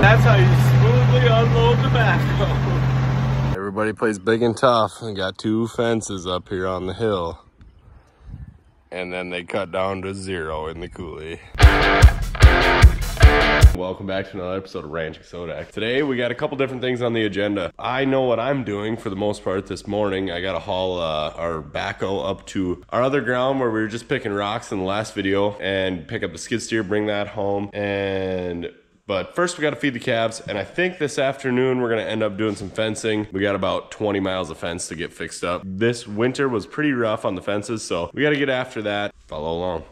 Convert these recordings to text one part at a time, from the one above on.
That's how you smoothly unload the backhoe. Everybody plays big and tough. We got 2 fences up here on the hill. And then they cut down to 0 in the coulee. Welcome back to another episode of Ranching Sodak. Today we got a couple different things on the agenda. I know what I'm doing for the most part this morning. I gotta haul our backhoe up to our other ground where we were just picking rocks in the last video and pick up the skid steer, bring that home. But first we gotta feed the calves, and I think this afternoon we're gonna end up doing some fencing. We got about 20 miles of fence to get fixed up. This winter was pretty rough on the fences, so we gotta get after that. Follow along.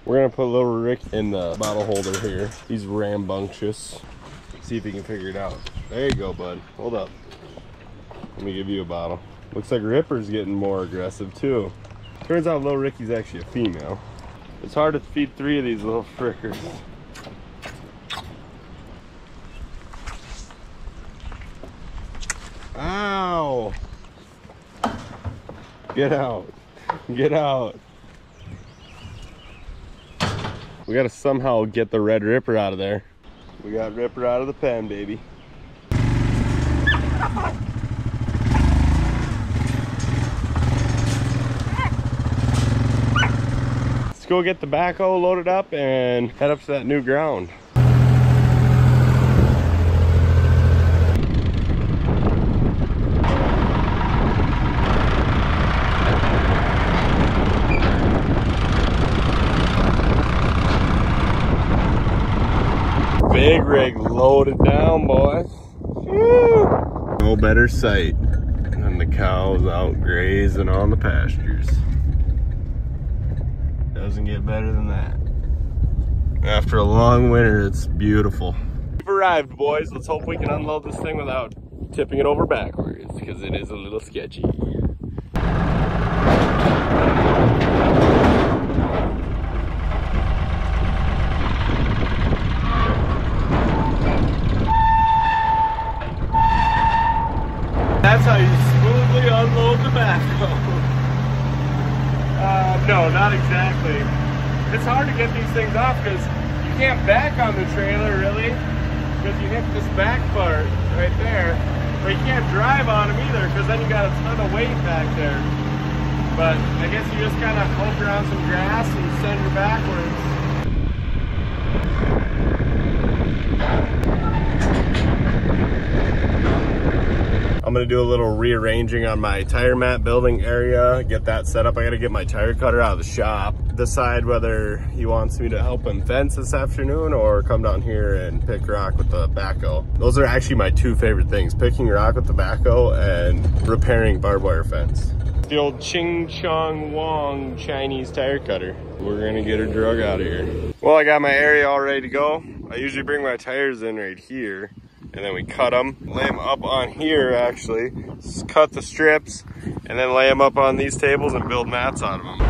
We're gonna put little Rick in the bottle holder here. He's rambunctious. See if he can figure it out. There you go, bud. Hold up. Let me give you a bottle. Looks like Ripper's getting more aggressive too. Turns out little Ricky's actually a female. It's hard to feed 3 of these little frickers. Ow! Get out. Get out. We gotta somehow get the red Ripper out of there. We got Ripper out of the pen, baby. Let's go get the backhoe loaded up and head up to that new ground. Big rig loaded down, boys. Whew. No better sight than the cows out grazing on the pastures. Doesn't get better than that. After a long winter, it's beautiful. We've arrived, boys. Let's hope we can unload this thing without tipping it over backwards, because it is a little sketchy. That's how you smoothly unload the backhoe. No, not exactly. It's hard to get these things off because you can't back on the trailer really, because you hit this back part right there. But you can't drive on them either because then you got a ton of weight back there. But I guess you just kind of hope you're on some grass and send her backwards. I'm gonna do a little rearranging on my tire mat building area, get that set up. I gotta get my tire cutter out of the shop, decide whether he wants me to help him fence this afternoon or come down here and pick rock with the backhoe. Those are actually my 2 favorite things, picking rock with the backhoe and repairing barbed wire fence. The old Ching Chong Wong Chinese tire cutter. We're gonna get her drug out of here. Well, I got my area all ready to go. I usually bring my tires in right here, and then we cut them, lay them up on here actually, cut the strips, and then lay them up on these tables and build mats out of them.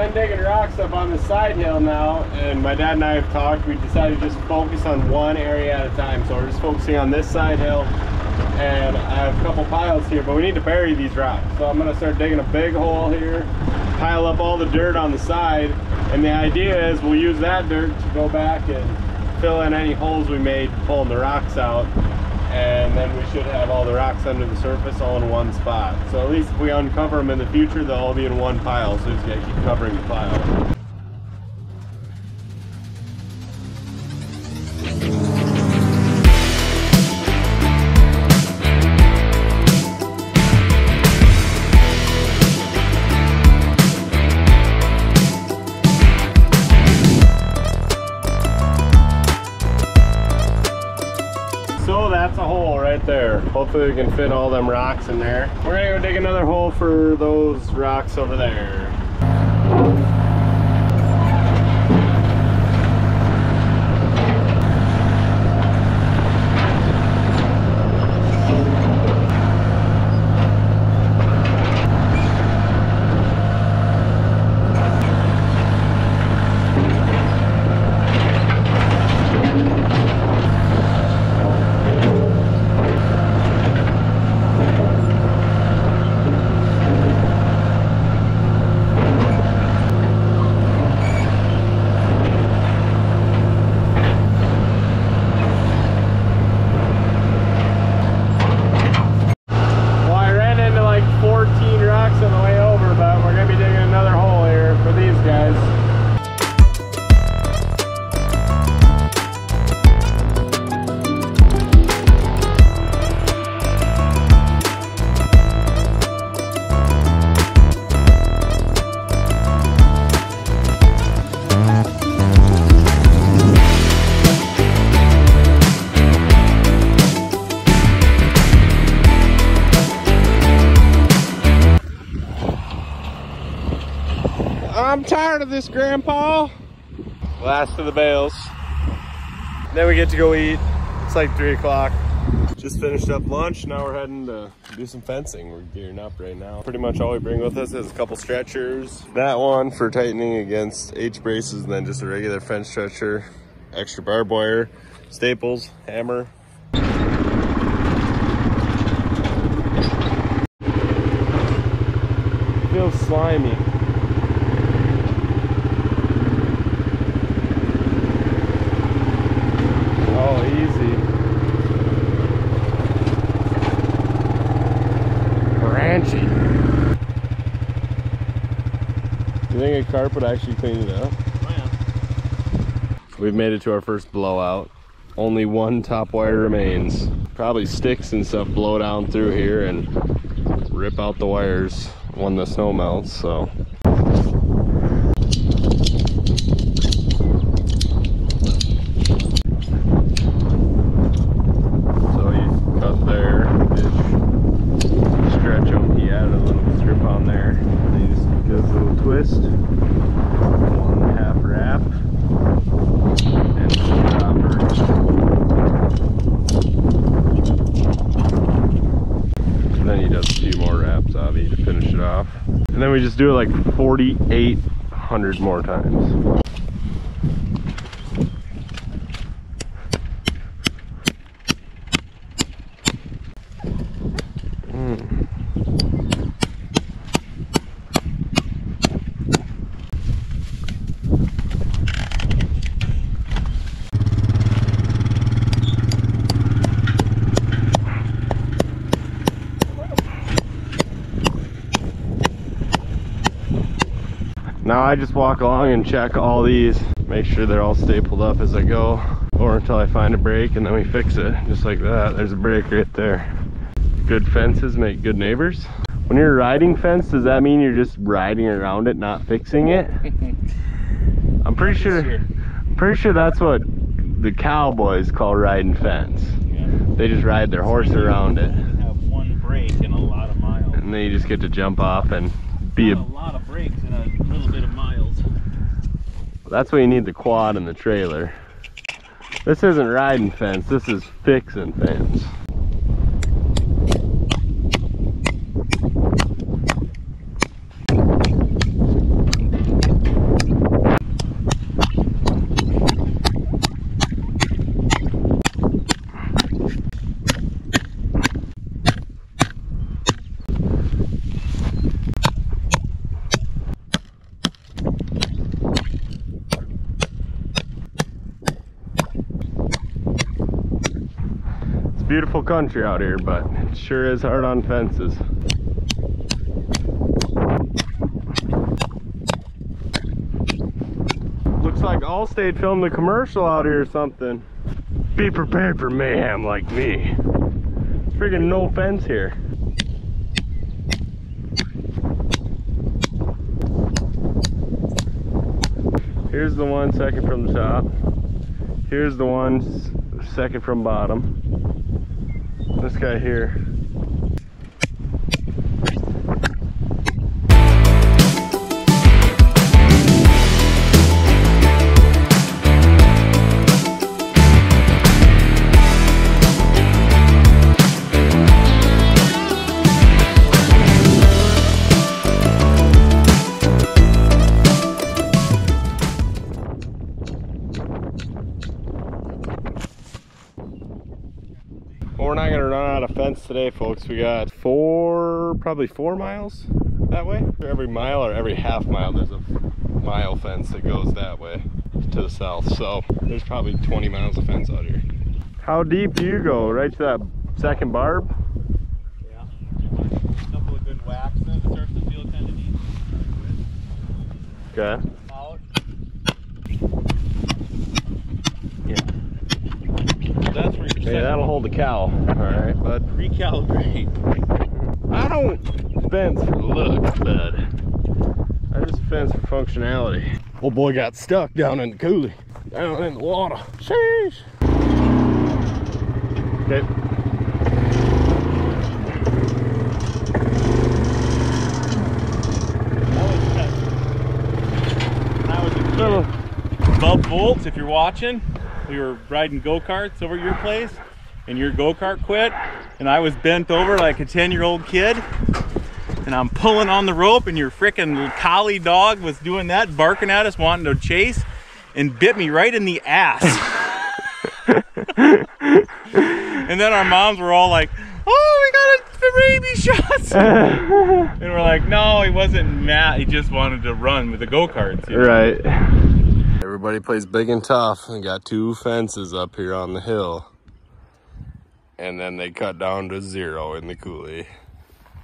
been digging rocks up on the side hill now, and my dad and I have talked. We decided to just focus on one area at a time. So we're just focusing on this side hill, and I have a couple piles here, but we need to bury these rocks. So I'm gonna start digging a big hole here, pile up all the dirt on the side, and the idea is we'll use that dirt to go back and fill in any holes we made pulling the rocks out. And then we should have all the rocks under the surface all in one spot. So at least if we uncover them in the future, they'll all be in one pile. So we just gotta keep covering the pile. So that's a hole right there. Hopefully we can fit all them rocks in there. We're gonna go dig another hole for those rocks over there. On the way over, but we're gonna be digging another hole here for these guys. I'm tired of this, Grandpa. Last of the bales. Then we get to go eat. It's like 3 o'clock. Just finished up lunch. Now we're heading to do some fencing. We're gearing up right now. Pretty much all we bring with us is a couple stretchers. That one for tightening against H braces, and then just a regular fence stretcher, extra barbed wire, staples, hammer. Feels slimy. You think a carp would actually clean it up? Oh yeah. We've made it to our first blowout. Only one top wire remains. Probably sticks and stuff blow down through here and rip out the wires when the snow melts, so. So you cut there, stretch them. He added a little strip on there. And he just gives a little twist. 1.5 wrap. And stopper. And then he does a few more wraps, Avi, to finish it off. And then we just do it like 4,800 more times. Now I just walk along and check all these, make sure they're all stapled up as I go, or until I find a break, and then we fix it, just like that. There's a break right there. Good fences make good neighbors. When you're riding fence, does that mean you're just riding around it, not fixing it? I'm pretty sure that's what the cowboys call riding fence. Yeah. They just ride their horse around it. Have one break in a lot of miles. And then you just get to jump off and be a lot of breaks in a little bit of miles. That's why you need the quad and the trailer. This isn't riding fence, this is fixing fence. beautiful country out here, but it sure is hard on fences. Looks like Allstate filmed a commercial out here or something. Be prepared for mayhem like me. Freaking no fence here. Here's the one second from the top. Here's the one second from bottom. This guy here. Well, we're not gonna run out of fence today, folks. We got probably 4 miles that way. For every mile or every half mile, there's a mile fence that goes that way to the south. So there's probably 20 miles of fence out here. How deep do you go? Right to that second barb? Yeah. A couple of good whacks and it starts to feel kind of neat. Okay. Out. Yeah. That's where you're Yeah, that'll hold the cow. All right, bud. Recalibrate. I don't fence for looks, bud. I just fence for functionality. Old boy got stuck down in the coulee, down in the water. Sheesh. Okay. When I was a kid, Bub Bolts, if you're watching, we were riding go-karts over at your place and your go-kart quit and I was bent over like a 10-year-old kid and I'm pulling on the rope and your freaking collie dog was doing that, barking at us, wanting to chase, and bit me right in the ass. And then our moms were all like, oh, we got a rabies shots. And we're like, no, he wasn't mad, he just wanted to run with the go-karts. You know? Right. Everybody plays big and tough. We got 2 fences up here on the hill. And then they cut down to 0 in the coulee.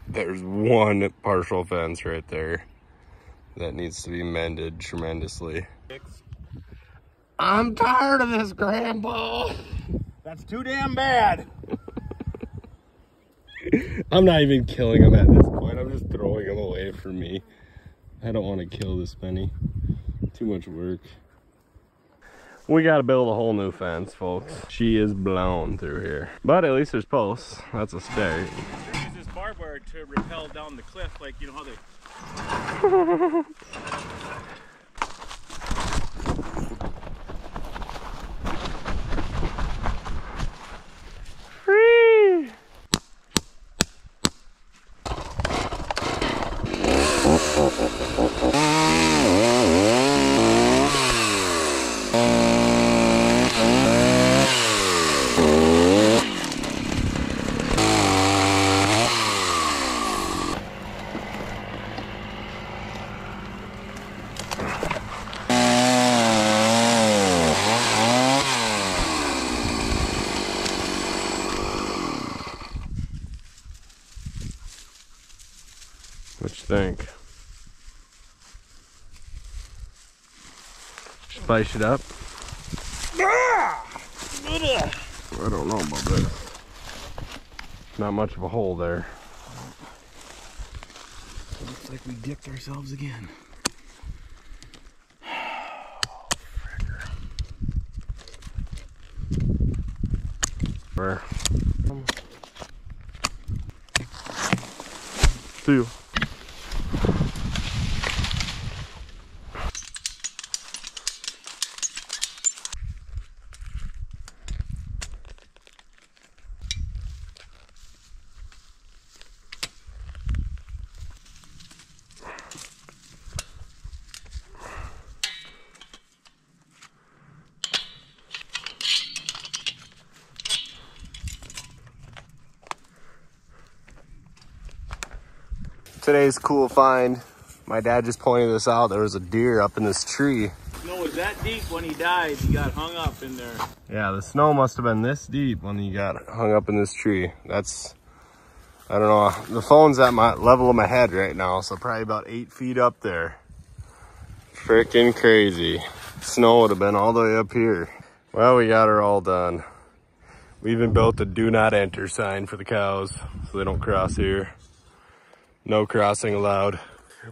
There's 1 partial fence right there that needs to be mended tremendously. I'm tired of this, Grandpa. That's too damn bad. I'm not even killing them at this point. I'm just throwing them away for me. I don't want to kill this Penny. Too much work. We got to build a whole new fence, folks. She is blown through here. But at least there's posts. That's a start. They use this barbed wire to rappel down the cliff, like, you know how they... Free! What you think? Spice it up? I don't know about this. Not much of a hole there. Looks like we dipped ourselves again. Where? See you. Today's cool find. My dad just pointed this out. There was a deer up in this tree. No, was that deep when he died. He got hung up in there. Yeah, the snow must have been this deep when he got hung up in this tree. That's, I don't know. The phone's at my level of my head right now, so probably about 8 feet up there. Freaking crazy. Snow would have been all the way up here. Well, we got her all done. We even built a do not enter sign for the cows so they don't cross here. No crossing allowed.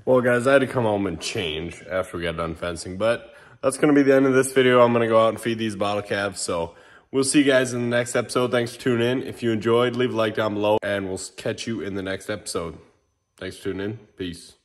Well guys, I had to come home and change after we got done fencing, but that's gonna be the end of this video. I'm gonna go out and feed these bottle calves. So we'll see you guys in the next episode. Thanks for tuning in. If you enjoyed, leave a like down below and we'll catch you in the next episode. Thanks for tuning in. Peace.